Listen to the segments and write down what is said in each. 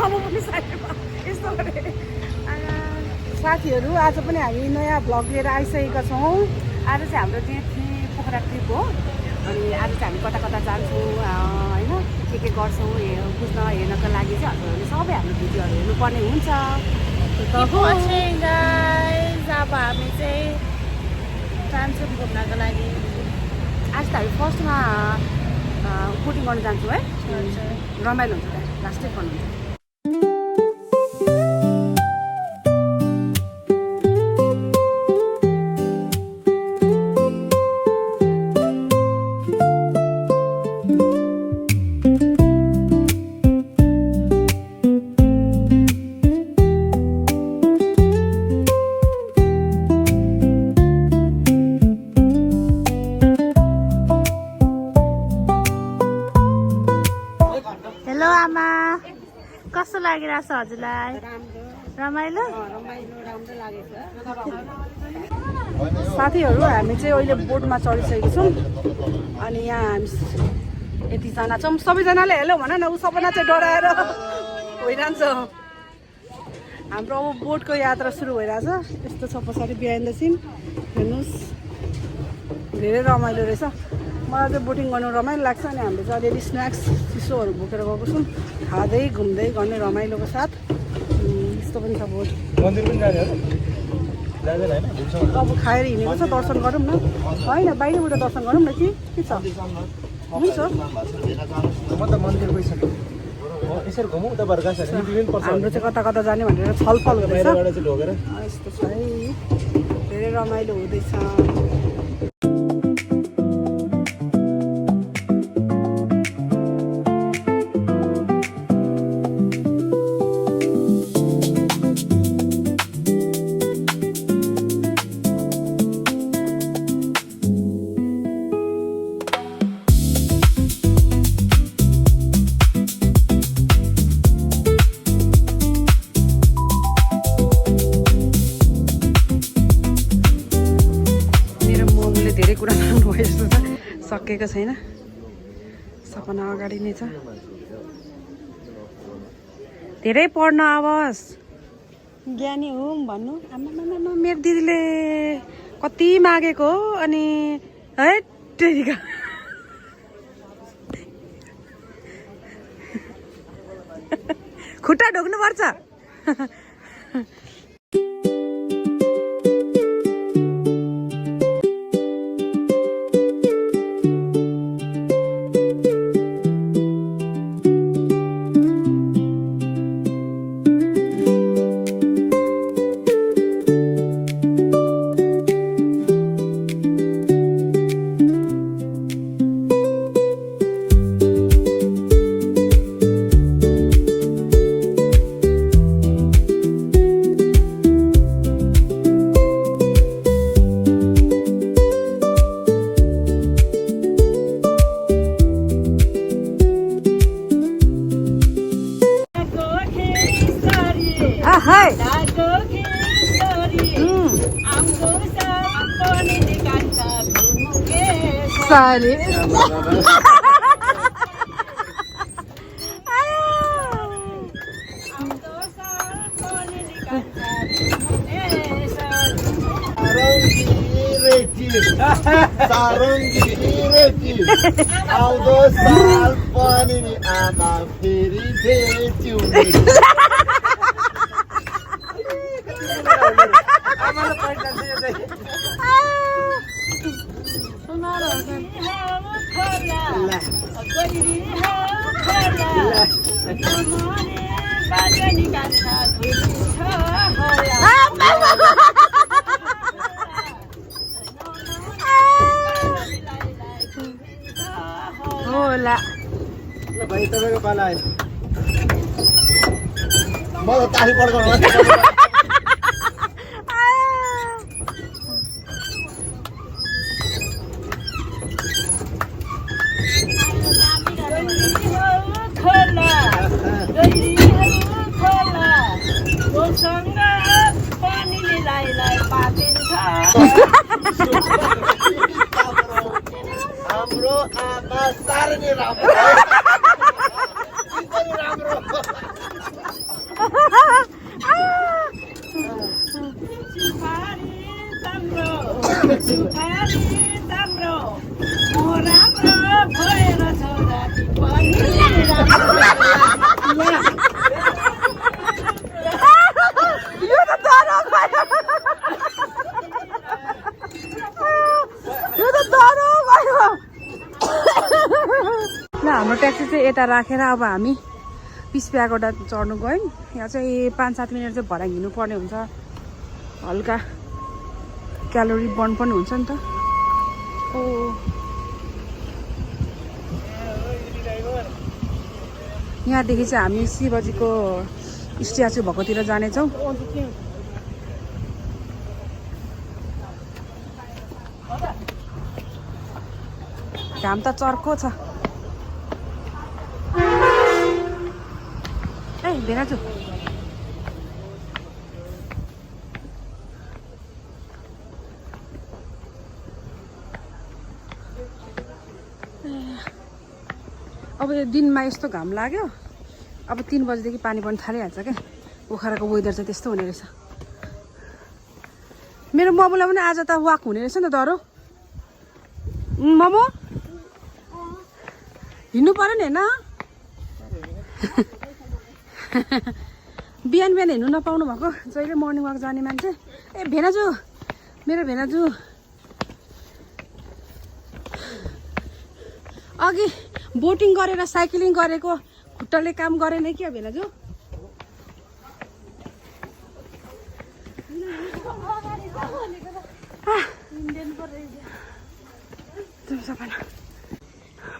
अब पनि साइडमा यस्तो गरे। साथीहरू आज पनि हामी नयाँ भ्लग लिएर आइसकेका छौँ। आज चाहिँ हाम्रो तिथि पोखरा ट्रिप हो। अनि आज चाहिँ हामी कता कता जान्छौँ होइन के गर्छौँ बुझ्न हेर्नको लागि चाहिँ हजुरहरूले सबै हाम्रो भिडियोहरू हेर्नुपर्ने हुन्छ। अब हामी चाहिँ जान्छौँ घुम्नको लागि। आज त हामी फर्स्टमा बोटिङ गर्न जान्छौँ है। रमाइलो हुन्छ त्यहाँ लास्टै फन हुन्छ। हेलो आमा, कस्तो लागिरहेछ हजुरलाई? रमाइलो साथीहरू हामी चाहिँ अहिले बोटमा चढिसकेको छौँ। अनि यहाँ हामी यतिजना छौँ। सबैजनाले हेलो भन न, ऊ सबैजना चाहिँ डराएर भइरहन्छ। हाम्रो अब बोटको यात्रा सुरु भइरहेछ। यस्तो छ पछाडि बिहाइन्ड द सिन हेर्नुहोस्, धेरै रमाइलो रहेछ। मलाई चाहिँ बोटिङ गर्नु रमाइलो लाग्छ। अनि हामीले चाहिँ अलिअलि स्न्याक्स चिसोहरू बोकेर गएको छौँ, खाँदै घुम्दै गर्ने रमाइलोको साथ। यस्तो पनि छ बोट। मन्दिर पनि जाने हो जाँदैन हैन? अब खाएर हिँडेको छ, दर्शन गरौँ न। होइन बाहिरबाट दर्शन गरौँ न कि के छ? हुन्छ म त मन्दिर गइसकेँ। यसरी घुमौँ उता बर्खा छ निक्लिनु पर्छ। हाम्रो चाहिँ कता कता जाने भनेर छलफल हुँदैछ। बाहिरबाट चाहिँ ढोकेर यस्तो छ है, धेरै रमाइलो हुँदैछ। सकेको छैन, सपना अगाडि नै छ। धेरै पढ्न आवाज ज्ञानी हो भन्नु। आमा मेरो दिदीले कति मागेको हो। अनि है टेरिका खुट्टा ढोक्नु पर्छ। Sorry. Sarangi reti, audo sal pani ni ama feri detiu. Amala point nanti jadi. होला भाइ तपाईको पाला आयो। म त ताली पड्काउनु हाम्रो आमा साह्रै नै राम्रो राम्रो यता राखेर अब हामी पिसप्यागोडा चढ्नु गयौँ। यहाँ चाहिँ 5-7 मिनट चाहिँ भरा हिँड्नुपर्ने हुन्छ, हल्का क्यालोरी बर्न पनि हुन्छ नि त। ओ यहाँदेखि चाहिँ हामी शिवजीको स्ट्याचु भएकोतिर जानेछौँ। घाम त चर्को छ। ए भेनाजु अब यो दिनमा यस्तो घाम लाग्यो, अब 3 बजेदेखि पानी पर्न थालिहाल्छ क्या। पोखराको वेदर चाहिँ त्यस्तो हुने रहेछ। मेरो मोमोलाई पनि आज त वाक हुने रहेछ नि त डरो। मोमो हिँड्नु पऱ्यो नि होइन? बिहान बिहान हिँड्नु नपाउनु भएको, जहिले मर्निङ वाक जाने मान्छे। ए भेनाजु, मेरो भेनाजु अघि बोटिङ गरेर साइक्लिङ गरेको खुट्टाले काम गरेन क्या भेनाजु?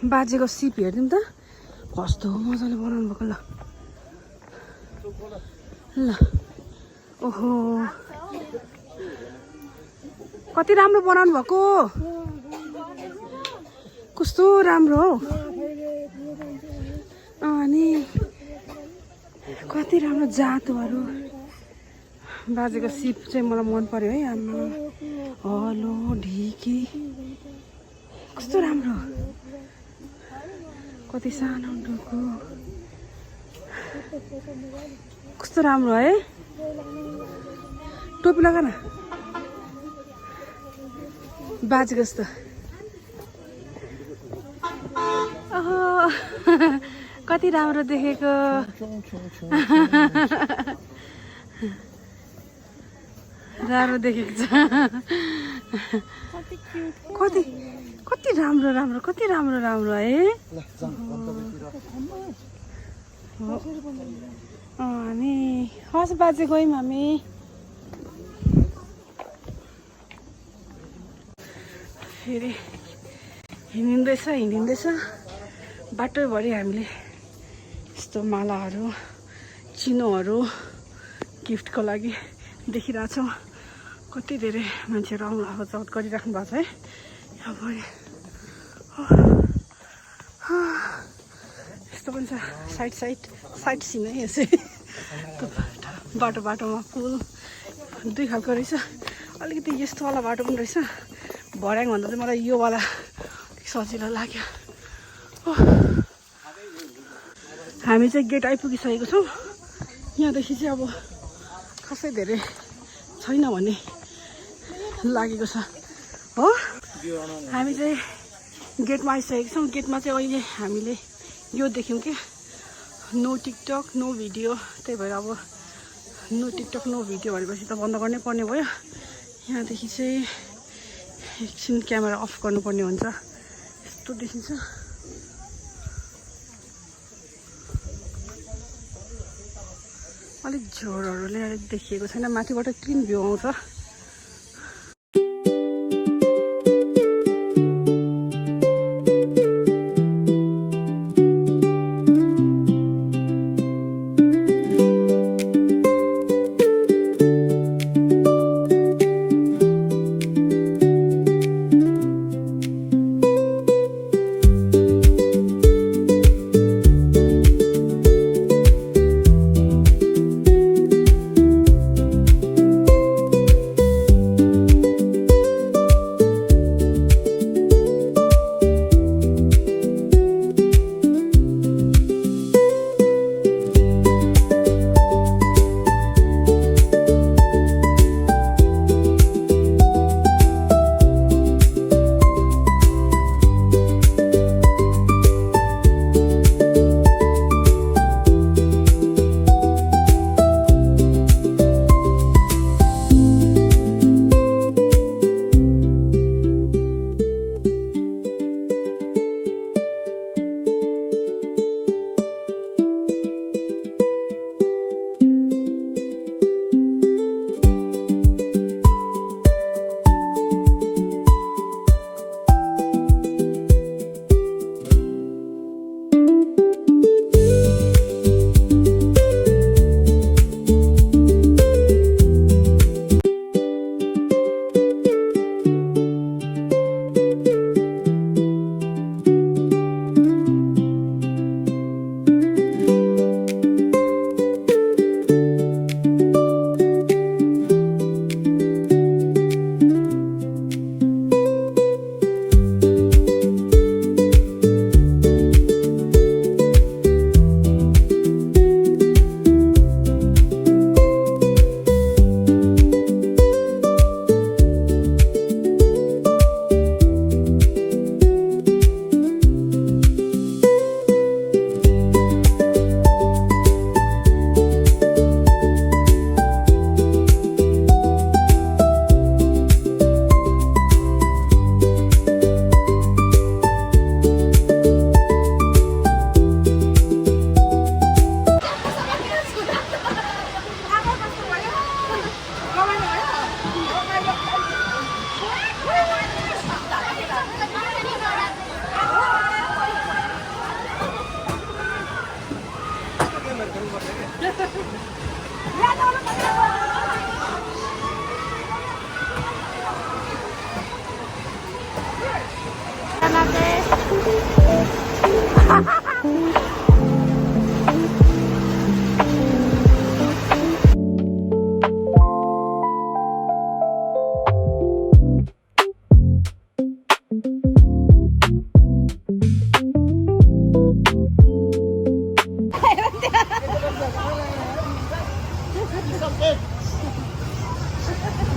बाजेको सिप हेरिदिउँ त, कस्तो मजाले बनाउनु भएको। ल ल ओहो कति राम्रो बनाउनु भएको, कस्तो राम्रो हो। अनि कति राम्रो जातहरू। बाजेको सिप चाहिँ मलाई मन पर्यो है। आमा हलो ढिकी कस्तो राम्रो, कति सानो ढुको, कस्तो राम्रो है। टोपी लगा न बाजेको जस्तो। ओहो कति राम्रो देखेको। राम्रो देखेको छ। कति कति राम्रो राम्रो, कति राम्रो राम्रो है। अनि हस् बाजे गयौँ हामी। फेरि हिँडिँदैछ बाटोभरि हामीले यस्तो मालाहरू चिनोहरू गिफ्टको लागि देखिरहेछौँ। कति धेरै मान्छेहरू आउनु आवत गरिराख्नु भएको छ है। यहाँ पनि यस्तो पनि छ, साइड सिन है। यसै बाटोमा पुल 2 खालको रहेछ। अलिकति यस्तोवाला बाटो पनि रहेछ। भर्याङ भन्दा चाहिँ मलाई योवाला सजिलो लाग्यो। हामी चाहिँ गेट आइपुगिसकेको छौँ। यहाँदेखि चाहिँ अब खासै धेरै छैन भन्ने लागेको छ हो। हामी चाहिँ गेटमा आइसकेको छौँ। गेटमा चाहिँ अहिले हामीले यो देख्यौँ कि नो टिकटक नो भिडियो। त्यही भएर अब नो टिकटक नो भिडियो भनेपछि त बन्द गर्नै पर्ने भयो। यहाँदेखि चाहिँ एकछिन क्यामेरा अफ गर्नुपर्ने हुन्छ। यस्तो देखिन्छ। अलिक झोरहरूले अलिक देखिएको छैन, माथिबाट क्लिन भ्यू आउँछ।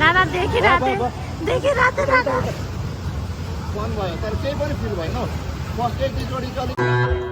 नाना देखिरहेको नाना फोन भयो तर केही पनि फिल भएन फर्स्ट एकचोटि